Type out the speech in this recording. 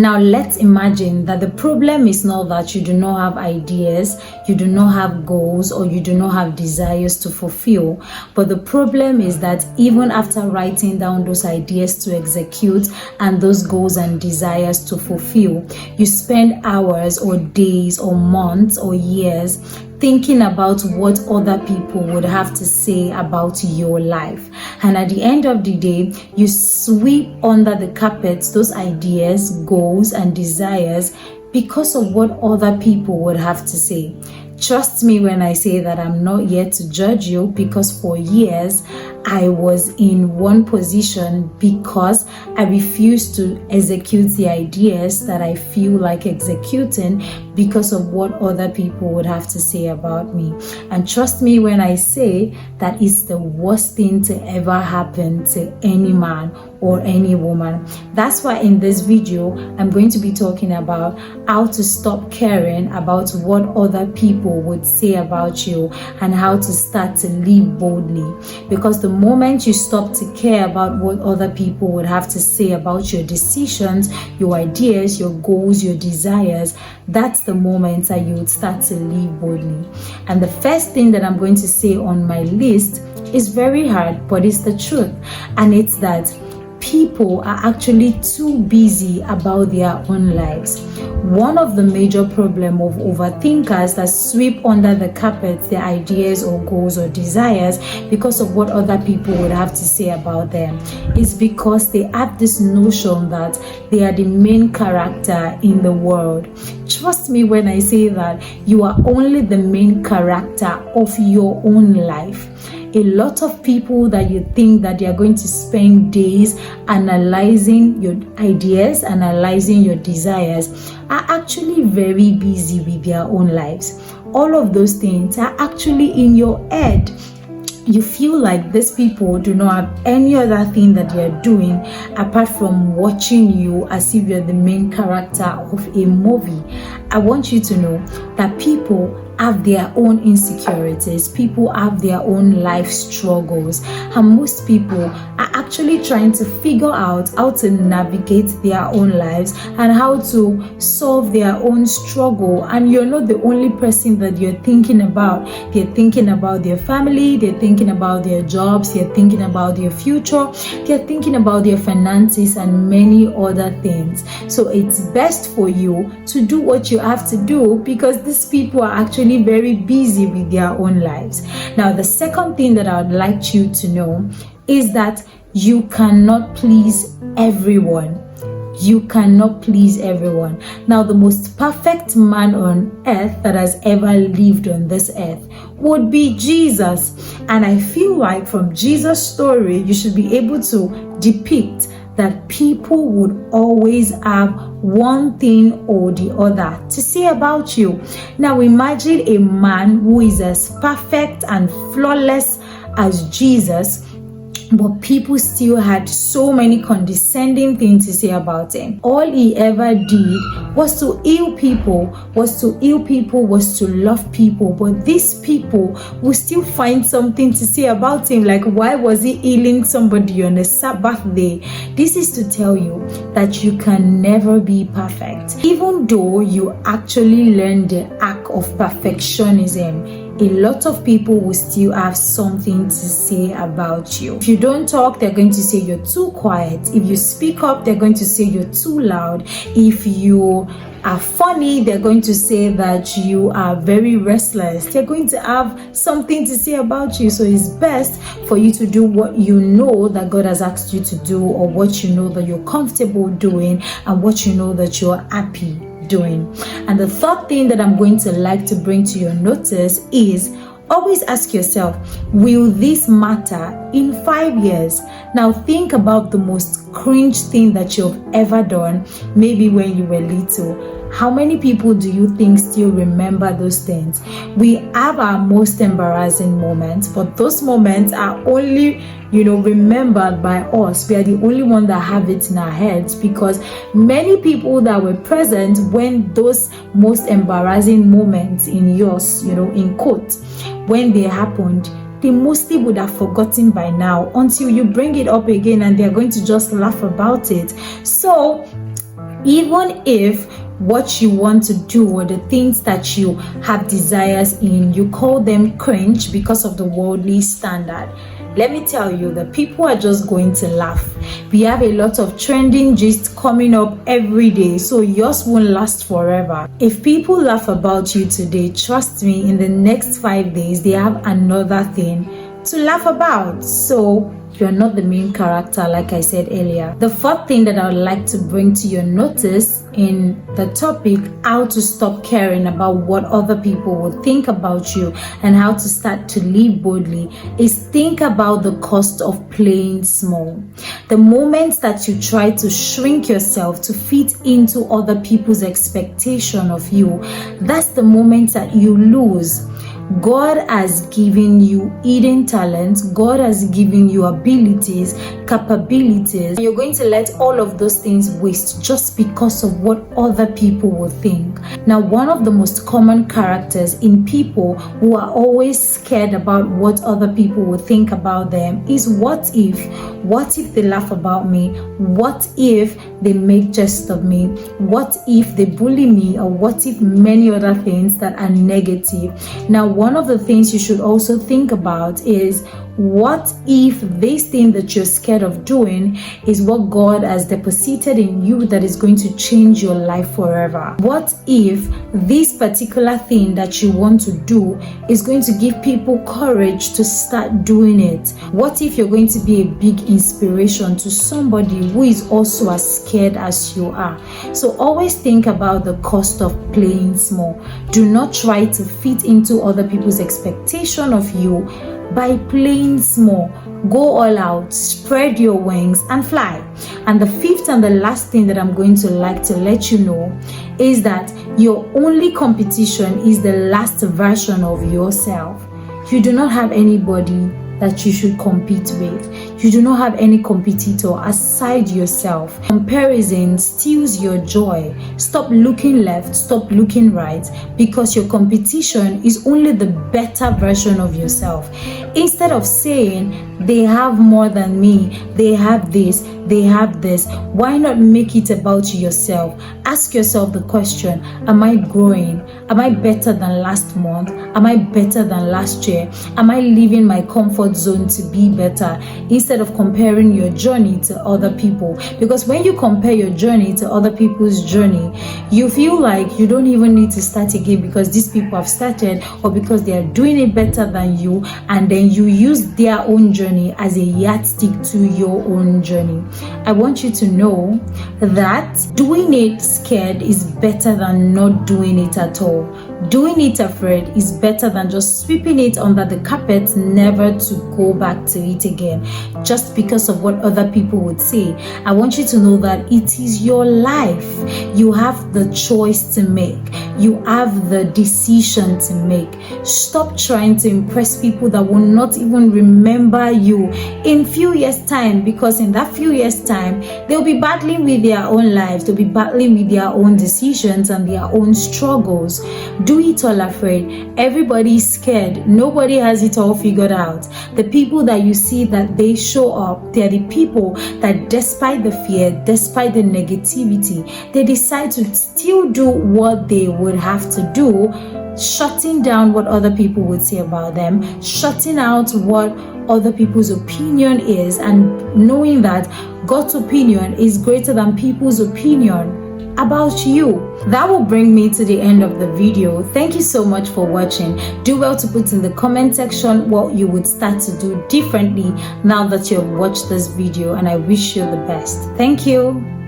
Now let's imagine that the problem is not that you do not have ideas, you do not have goals, or you do not have desires to fulfill, but the problem is that even after writing down those ideas to execute and those goals and desires to fulfill, you spend hours or days or months or years thinking about what other people would have to say about your life. And at the end of the day, you sweep under the carpet those ideas, goals, and desires because of what other people would have to say. Trust me when I say that I'm not here to judge you, because for years I was in one position because I refused to execute the ideas that I feel like executing because of what other people would have to say about me. And trust me when I say that it's the worst thing to ever happen to any man or any woman. That's why in this video, I'm going to be talking about how to stop caring about what other people would say about you and how to start to live boldly. Because the moment you stop to care about what other people would have to say about your decisions, your ideas, your goals, your desires, that's the moment that you would start to live boldly. And the first thing that I'm going to say on my list is very hard, but it's the truth. And it's that people are actually too busy about their own lives. One of the major problems of overthinkers that sweep under the carpet their ideas or goals or desires because of what other people would have to say about them is because they have this notion that they are the main character in the world. Trust me when I say that you are only the main character of your own life. A lot of people that you think that they are going to spend days analyzing your ideas, analyzing your desires, are actually very busy with their own lives. All of those things are actually in your head. You feel like these people do not have any other thing that they are doing apart from watching you as if you're the main character of a movie. I want you to know that people have their own insecurities, people have their own life struggles, and most people are actually trying to figure out how to navigate their own lives and how to solve their own struggle. And you're not the only person that you're thinking about. They're thinking about their family, they're thinking about their jobs, they're thinking about their future, they're thinking about their finances and many other things. So it's best for you to do what you have to do because these people are actually very busy with their own lives. Now, the second thing that I would like you to know is that you cannot please everyone. You cannot please everyone. Now, the most perfect man on earth that has ever lived on this earth would be Jesus. And I feel like from Jesus' story, you should be able to depict that people would always have one thing or the other to say about you. Now imagine a man who is as perfect and flawless as Jesus, but people still had so many condescending things to say about him. All he ever did was to heal people, was to love people. But these people will still find something to say about him. Like, why was he healing somebody on a Sabbath day? This is to tell you that you can never be perfect. Even though you actually learn the act of perfectionism, a lot of people will still have something to say about you. If you don't talk, they're going to say you're too quiet. If you speak up, they're going to say you're too loud. If you are funny, they're going to say that you are very restless. They're going to have something to say about you. So it's best for you to do what you know that God has asked you to do, or what you know that you're comfortable doing, and what you know that you're happy doing. And the third thing that I'm going to like to bring to your notice is always ask yourself, will this matter in 5 years? Now think about the most cringe thing that you've ever done, maybe when you were little. How many people do you think still remember those things? We have our most embarrassing moments, but those moments are only, remembered by us. We are the only one that have it in our heads, because many people that were present when those most embarrassing moments in yours, in quote, when they happened, they mostly would have forgotten by now until you bring it up again, and they're going to just laugh about it. So Even if what you want to do or the things that you have desires in, you call them cringe because of the worldly standard, let me tell you, the people are just going to laugh. We have a lot of trending gist coming up every day, so yours won't last forever. If people laugh about you today, trust me, in the next 5 days, they have another thing to laugh about. So you're not the main character, like I said earlier. The fourth thing that I would like to bring to your notice in the topic, how to stop caring about what other people will think about you and how to start to live boldly, is think about the cost of playing small. The moment that you try to shrink yourself to fit into other people's expectation of you, that's the moment that you lose. God has given you hidden talents. God has given you abilities, capabilities. You're going to let all of those things waste just because of what other people will think. Now, one of the most common characters in people who are always scared about what other people will think about them is what if? What if they laugh about me? What if they make jest of me? What if they bully me? Or what if many other things that are negative? Now, one of the things you should also think about is, what if this thing that you're scared of doing is what God has deposited in you that is going to change your life forever? What if this particular thing that you want to do is going to give people courage to start doing it? What if you're going to be a big inspiration to somebody who is also as scared as you are? So always think about the cost of playing small. Do not try to fit into other people's expectation of you by playing small. Go all out, spread your wings and fly. And the fifth and the last thing that I'm going to like to let you know is that your only competition is the last version of yourself. You do not have anybody that you should compete with. You do not have any competitor aside yourself. Comparison steals your joy. Stop looking left, stop looking right, because your competition is only the better version of yourself. Instead of saying, they have more than me, they have this, they have this, why not make it about yourself? Ask yourself the question, am I growing? Am I better than last month? Am I better than last year? Am I leaving my comfort zone to be better? Instead of comparing your journey to other people. Because when you compare your journey to other people's journey, you feel like you don't even need to start again because these people have started, or because they are doing it better than you, and then you use their own journey as a yardstick to your own journey. I want you to know that doing it scared is better than not doing it at all. Doing it afraid is better than just sweeping it under the carpet, never to go back to it again, just because of what other people would say. I want you to know that it is your life. You have the choice to make. You have the decision to make. Stop trying to impress people that will not even remember you in few years' time, because in that few years' time, they'll be battling with their own lives. They'll be battling with their own decisions and their own struggles. Do it all afraid. Everybody is scared. Nobody has it all figured out. The people that you see that they show up, they're the people that despite the fear, despite the negativity, they decide to still do what they would have to do, shutting down what other people would say about them, shutting out what other people's opinion is, and knowing that God's opinion is greater than people's opinion about you. That will bring me to the end of the video. Thank you so much for watching. Do well to put in the comment section what you would start to do differently now that you've watched this video, and I wish you the best. Thank you.